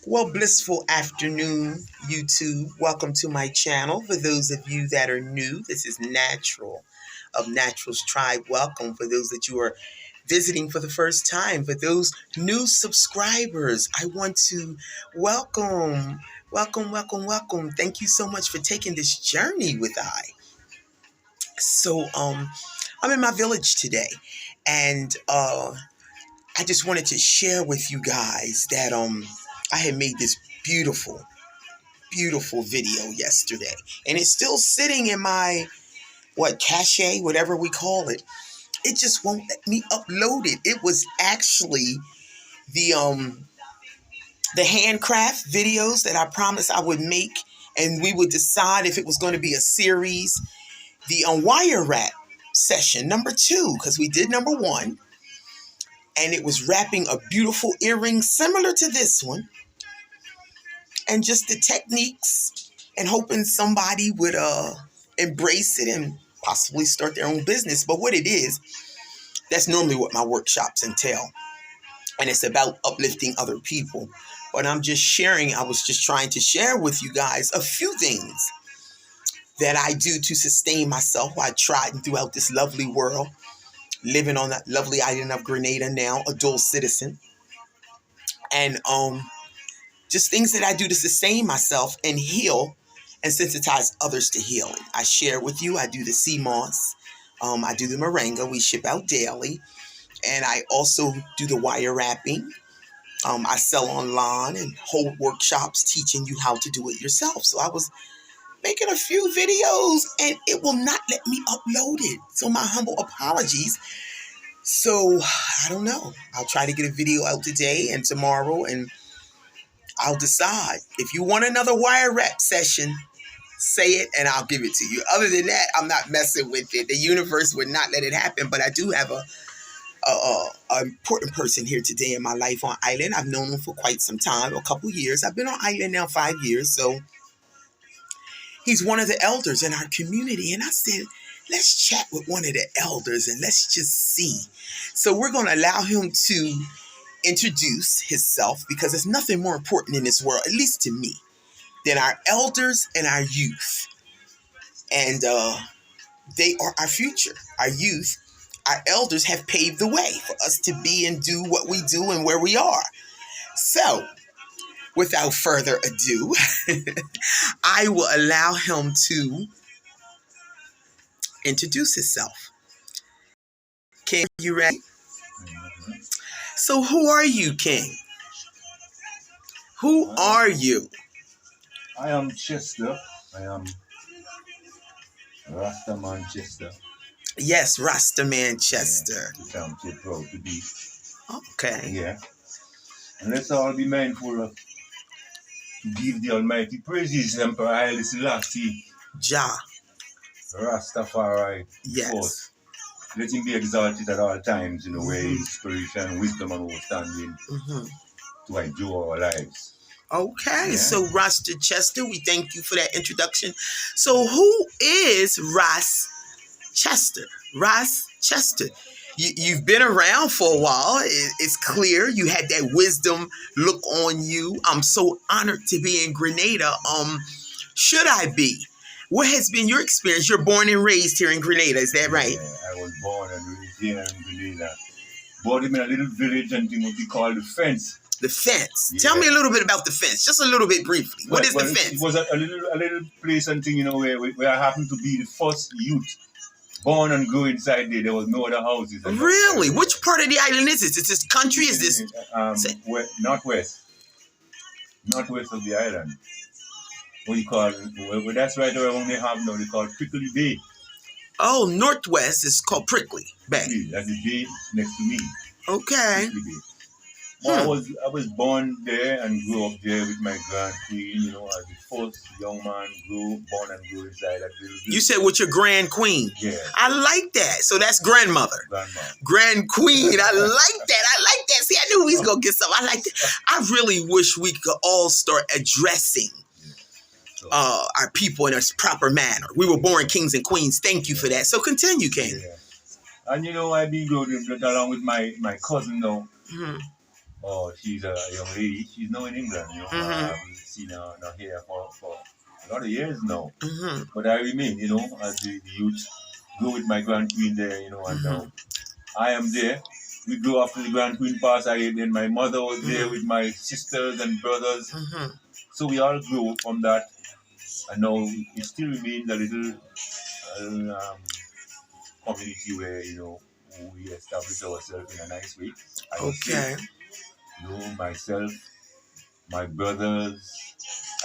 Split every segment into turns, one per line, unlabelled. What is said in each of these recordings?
Well, blissful afternoon, YouTube. Welcome to my channel. For those of you that are new, this is Natural of Natural's Tribe. Welcome. For those that you are visiting for the first time, for those new subscribers, I want to welcome. Thank you so much for taking this journey with I. So, I'm in my village today, and I just wanted to share with you guys that I had made this beautiful video yesterday, and it's still sitting in my cache, whatever we call it. It just won't let me upload it. It was actually the handcraft videos that I promised I would make, and we would decide if it was going to be a series. The wire wrap session number 2, because we did number 1, and it was wrapping a beautiful earring similar to this one, and just the techniques, and hoping somebody would embrace it and possibly start their own business. But what it is, that's normally what my workshops entail, and it's about uplifting other people. But I'm just sharing, I was just trying to share with you guys a few things that I do to sustain myself while I tried throughout this lovely world, living on that lovely island of Grenada now, a dual citizen. And just things that I do to sustain myself and heal and sensitize others to healing. I share with you, I do the sea moss, I do the moringa, we ship out daily, and I also do the wire wrapping. I sell online and hold workshops teaching you how to do it yourself. So I was making a few videos and it will not let me upload it. So my humble apologies. So I don't know. I'll try to get a video out today and tomorrow, and I'll decide. If you want another wire wrap session, say it and I'll give it to you. Other than that, I'm not messing with it. The universe would not let it happen. But I do have a important person here today in my life on island. I've known him for quite some time, a couple years. I've been on island now 5 years. So he's one of the elders in our community. And I said, let's chat with one of the elders and let's just see. So we're going to allow him to introduce himself, because there's nothing more important in this world, at least to me, than our elders and our youth. And they are our future. Our youth, our elders have paved the way for us to be and do what we do and where we are. So without further ado, I will allow him to introduce himself. King, you ready?
Mm-hmm.
So who are you, King? Who are you?
I am Chester. I am Rasta Manchester.
Yes, Rasta Manchester.
Which I'm so proud to be.
Okay.
Yeah. And let's all be mindful of to give the Almighty praises, Emperor Haile Selassie,
Jah.
Rastafari.
Yes.
Forth. Let him be exalted at all times in the way inspiration, wisdom, and understanding to endure our lives.
Okay,
Yeah.
So Rasta Chester, we thank you for that introduction. So who is Ross Chester? Ross Chester. You've been around for a while. It's clear you had that wisdom look on you. I'm so honored to be in Grenada. Should I be? What has been your experience? You're born and raised here in Grenada, is that right?
Yeah, I was born and raised here in Grenada. Born in a little village and what we call the Fence.
The Fence.
Yeah.
Tell me a little bit about the Fence, just a little bit briefly. What is the Fence?
It was a little place and thing, where I happened to be the first youth born and grew inside there. There was no other houses.
Really? Which part of the island is this? Is this country? Is this
northwest of the island? What you call? Well, that's right around they have now. They call Prickly Bay.
Oh, northwest is called Prickly Bay.
That's the bay next to me.
Okay.
Prickly Bay. Well, I was born there and grew up there with my grand queen, as the first young man born and grew inside that little village.
You said with your grand queen.
Yeah.
I like that. So that's grandmother. Grand queen. I like that. See, I knew we was going to get something. I like that. I really wish we could all start addressing our people in a proper manner. We were born kings and queens. Thank you for that. So continue, King.
Yeah. And I've been growing along with my cousin now. Oh, she's a young lady. She's now in England.
Mm-hmm.
We've seen her not here for a lot of years now.
Mm-hmm.
But I remain, as the youth, go with my grand queen there, and
Mm-hmm.
now I am there. We grew after the grand queen passed away. Then my mother was there
Mm-hmm.
with my sisters and brothers.
Mm-hmm.
So we all grew from that. And now it still remains a little community where, we establish ourselves in a nice way. I would say,
Okay.
Myself, my brothers.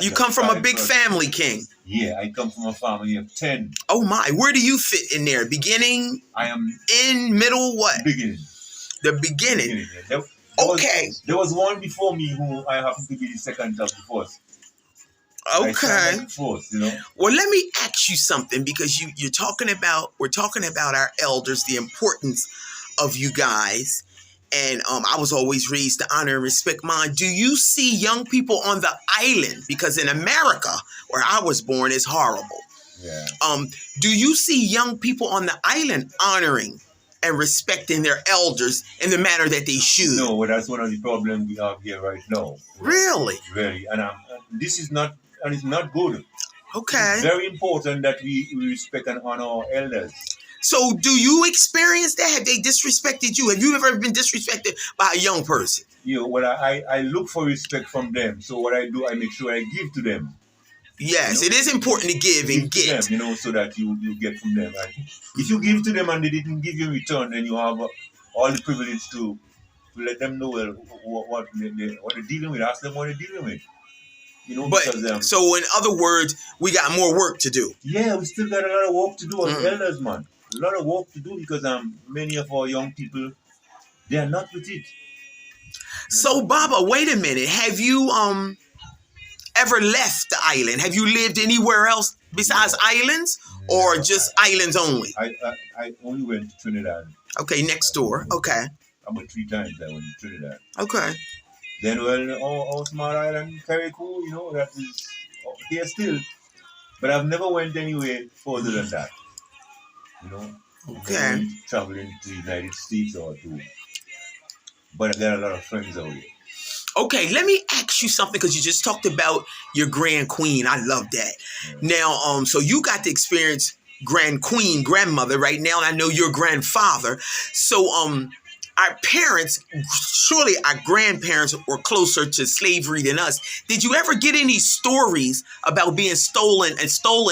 I
You
got
come from a
5
big
brothers.
family, King.
Yeah, I come from a family of 10.
Oh my, where do you fit in there? Beginning,
I am
in, middle, what?
beginning.
The beginning.
Yeah. There
Okay.
there was one before me who I happened to be the second of the first. I
Okay.
started first,
Well, let me ask you something because we're talking about our elders, the importance of you guys. And I was always raised to honor and respect mine. Do you see young people on the island? Because in America, where I was born, is horrible.
Yeah.
Do you see young people on the island honoring and respecting their elders in the manner that they should?
No, well, that's one of the problems we have here right now.
Really?
Really. And this is not, and it's not good.
Okay.
It's very important that we respect and honor our elders.
So do you experience that? Have they disrespected you? Have you ever been disrespected by a young person?
Well, I look for respect from them. So what I do, I make sure I give to them.
Yes, it is important to give and get.
To them, so that you get from them. And if you give to them and they didn't give you in return, then you have all the privilege to let them know what they're dealing with. Ask them what they're dealing with.
But
because,
so in other words, we got more work to do.
Yeah, we still got a lot of work to do as elders, man. A lot of work to do because many of our young people, they are not with it.
So Baba, wait a minute. Have you ever left the island? Have you lived anywhere else besides islands, or just islands only?
I only went to Trinidad.
Okay, next door. Okay.
About 3 times I went to Trinidad.
Okay.
Then, our small island, Carriacou, that is here still. But I've never went anywhere further than that.
Okay.
Traveling to the United States or to. But I got a lot of friends out there.
Okay, let me ask you something because you just talked about your grand queen. I love that. Yeah. Now, so you got to experience grand queen, grandmother right now, and I know your grandfather. So, our parents, surely our grandparents were closer to slavery than us. Did you ever get any stories about being stolen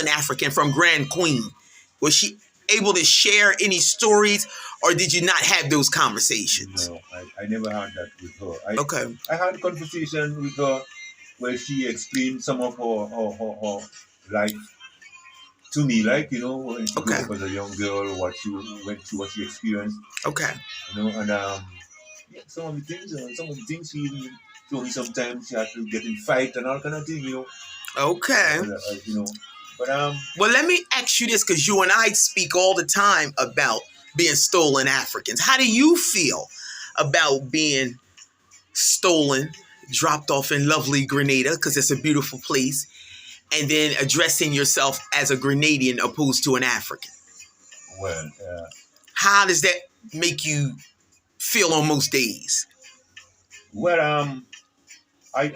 African from Grand Queen? Was she able to share any stories, or did you not have those conversations?
No, I never had that with her.
Okay.
I had a conversation with her where she explained some of her life to me, when she grew up as a young girl, what she went through, what she experienced.
Okay.
And some of the things she even told me sometimes she had to get in fight and all kind of things,
Okay.
But
well, let me ask you this, because you and I speak all the time about being stolen Africans. How do you feel about being stolen, dropped off in lovely Grenada, because it's a beautiful place, and then addressing yourself as a Grenadian opposed to an African?
Well,
how does that make you feel on most days?
Well, I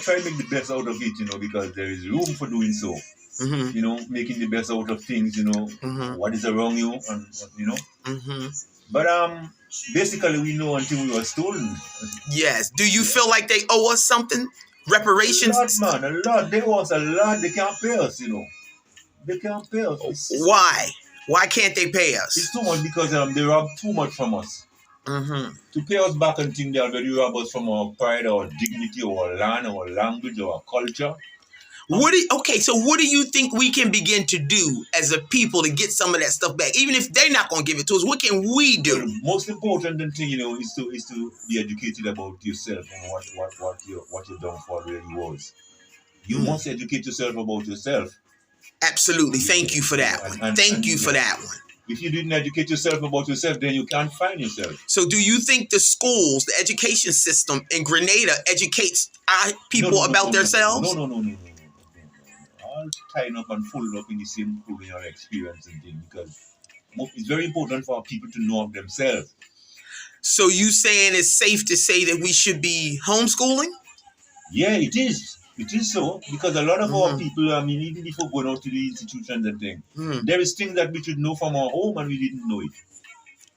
try to make the best out of it, because there is room for doing so. Mm-hmm. Making the best out of things,
mm-hmm.
what is around you, and
Mm-hmm.
But basically, we know until we were stolen.
Yes. Do you feel like they owe us something? Reparations?
A lot, man, a lot. They owe us a lot. They can't pay us, They can't pay us.
Why? Why can't they pay us?
It's too much because they rob too much from us.
Mm-hmm.
To pay us back and think they already rob us from our pride, our dignity, our land, our language, our culture.
So what do you think we can begin to do as a people to get some of that stuff back? Even if they're not going to give it to us, what can we do?
Well, the most important thing, is to be educated about yourself and what your downfall really was. You must educate yourself about yourself.
Absolutely. Thank you for that one. Thank you for that one.
If you didn't educate yourself about yourself, then you can't find yourself.
So do you think the schools, the education system in Grenada educates our people about themselves?
No. All tied up and folded up in the same colonial experience and thing, because it's very important for people to know of themselves.
So you saying it's safe to say that we should be homeschooling?
Yeah, it is. It is so because a lot of our people, I mean, even before going out to the institutions and things, there is things that we should know from our home and we didn't know it.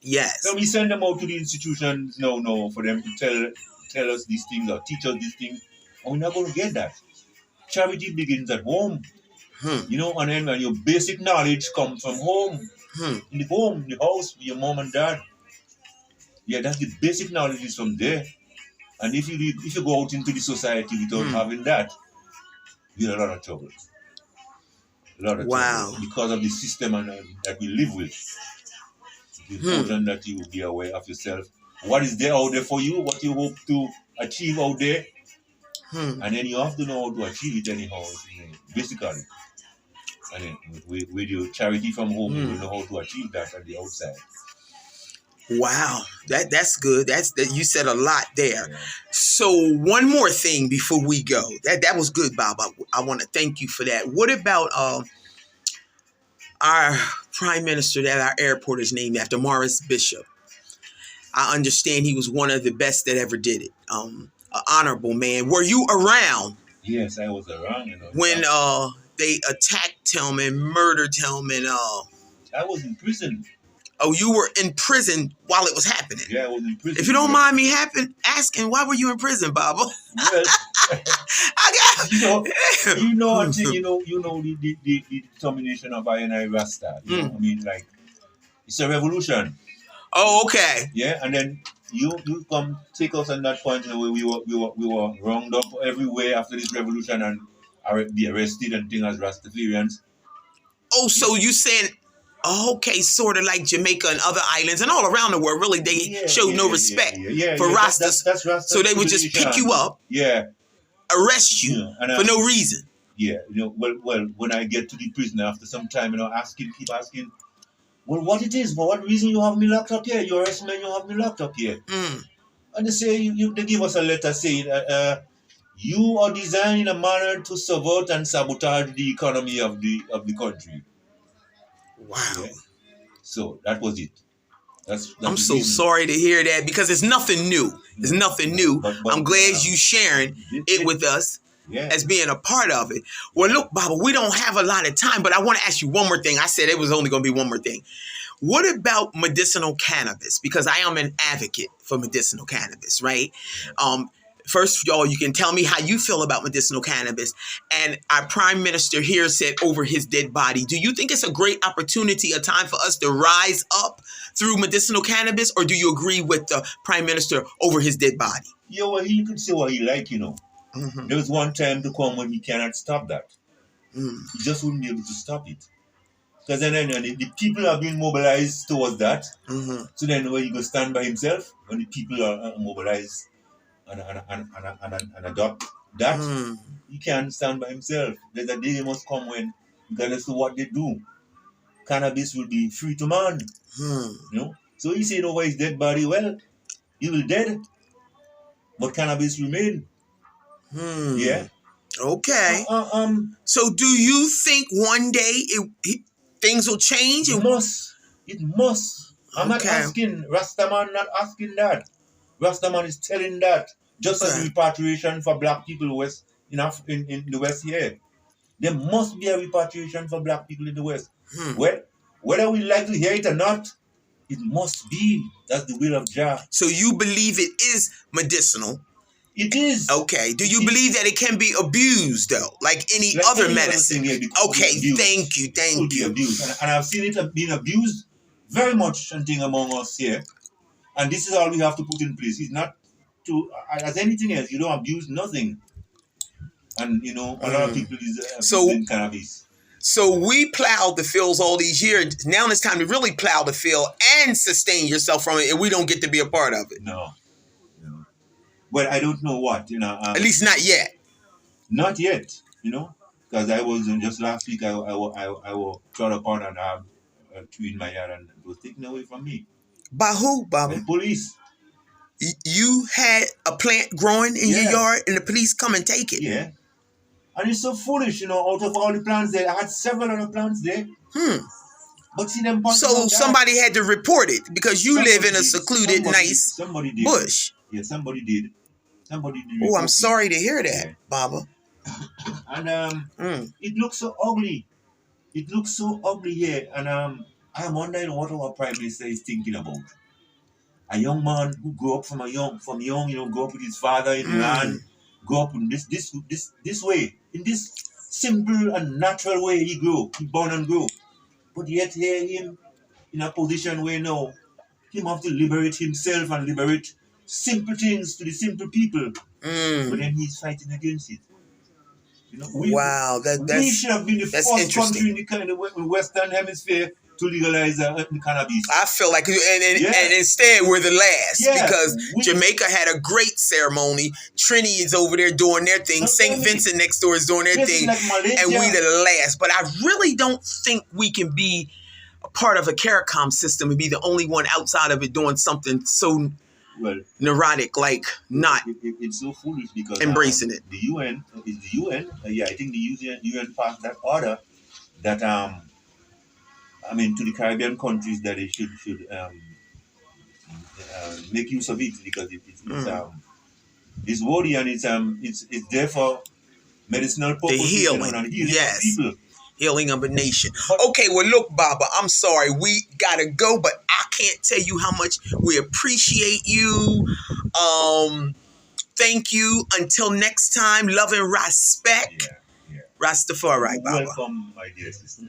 Yes.
So we send them out to the institutions now for them to tell us these things or teach us these things, and we're not going to get that. Charity begins at home, you know, and then your basic knowledge comes from home, in the home, in the house, with your mom and dad. Yeah, that's the basic knowledge is from there. And if you go out into the society without having that, you're in a lot of trouble. A lot of trouble because of the system that we live with. It's important that you be aware of yourself. What is there out there for you? What you hope to achieve out there? And then you have to know how to achieve it anyhow, basically. And then with your charity from home, you will know how to achieve that at the outside.
Wow, that's good. That you said a lot there.
Yeah.
So one more thing before we go. That was good, Bob. I want to thank you for that. What about our prime minister that our airport is named after, Morris Bishop? I understand he was one of the best that ever did it. An honorable man. Were you around?
Yes, I was around.
When they attacked Tillman, murdered Tillman.
I was in prison.
Oh, you were in prison while it was happening.
Yeah, I was in prison.
If you don't mind me asking, why were you in prison, Baba?
Well, one thing, the determination of I and I Rasta. You know, I mean, like, it's a revolution.
Oh, okay.
Yeah, and then you come take us on that point where we were rounded up everywhere after this revolution and be arrested and things as Rastafarians.
Oh, so you saying? Okay, sort of like Jamaica and other islands and all around the world. Really, they showed no respect for Rastas.
That's Rasta.
So they would just pick you up, arrest you for no reason.
Yeah, well, when I get to the prison after some time, keep asking, well, what it is, for what reason you have me locked up here? You arrest me and you have me locked up here. And they say, they give us a letter saying, you are designed in a manner to subvert and sabotage the economy of the country.
Wow.
Yeah. So that was it. That's
I'm so sorry to hear that because it's nothing new. It's nothing new. But I'm glad you sharing it with us as being a part of it. Well, look, Baba, we don't have a lot of time, but I want to ask you one more thing. I said it was only going to be one more thing. What about medicinal cannabis? Because I am an advocate for medicinal cannabis, right? First of all, you can tell me how you feel about medicinal cannabis. And our prime minister here said over his dead body. Do you think it's a great opportunity, a time for us to rise up through medicinal cannabis? Or do you agree with the prime minister over his dead body?
Yeah, well, he could say what he like, There was one time to come when he cannot stop that. He just wouldn't be able to stop it. Because then the people have been mobilized towards that. So then when he go stand by himself, when the people are mobilized, and adopt that, he can't stand by himself. There's a day he must come when, regardless of what they do, cannabis will be free to man. So he said over his dead body, well, he will dead, but cannabis remain. Yeah.
Okay. So do you think one day things will change?
It must. I'm not asking, Rastaman not asking that. Rastaman is telling that just as repatriation for black people in the West here. There must be a repatriation for black people in the West. Well, whether we like to hear it or not, it must be. That's the will of Jah.
So you believe it is medicinal?
It is.
Okay. Do you believe that it can be abused though, like any other medicine? Okay. Thank you.
Could be abused, and I've seen it being abused very much. Something among us here. And this is all we have to put in place. It's not to, as anything else, you don't abuse nothing. And, a lot of people is abusing cannabis.
So we plowed the fields all these years. Now it's time to really plow the field and sustain yourself from it, and we don't get to be a part of it.
No. Well, I don't know what,
at least not yet.
Not yet, because I was, just last week, I was trod upon and I have a tree in my yard and it was taken away from me.
By who, Baba?
By police.
You had a plant growing in your yard and the police come and take it.
Yeah. And it's so foolish, out of all the plants there. I had several other plants there. But see them.
So somebody had to report it because you live in a secluded, nice
somebody did.
bush.
Yeah, somebody did. Somebody did.
Oh, I'm sorry to hear that, Baba.
And it looks so ugly. It looks so ugly here, and I'm wondering what our prime minister is thinking about. A young man who grew up from young, grew up with his father in the land, grew up in this way, in this simple and natural way he born and grew. But yet here him in a position where now him have to liberate himself and liberate simple things to the simple people. But then he's fighting against it. You know, we should have been the first country in the kind of Western Hemisphere to legalize the cannabis.
I feel like, and instead we're the last because Jamaica had a great ceremony. Trinity is over there doing their thing. St. Vincent next door is doing their thing, and we the last. But I really don't think we can be a part of a CARICOM system and be the only one outside of it doing something so neurotic, like not.
It's so foolish because
embracing it.
The UN is the UN. I think the UN passed that order that to the Caribbean countries that they should make use of it because it's worthy and it's there for medicinal purposes.
The healing,
of people.
Healing of a nation. Okay, well, look, Baba, I'm sorry. We got to go, but I can't tell you how much we appreciate you. Thank you. Until next time, love and respect. Rastafari, Baba.
Welcome, my dear sister.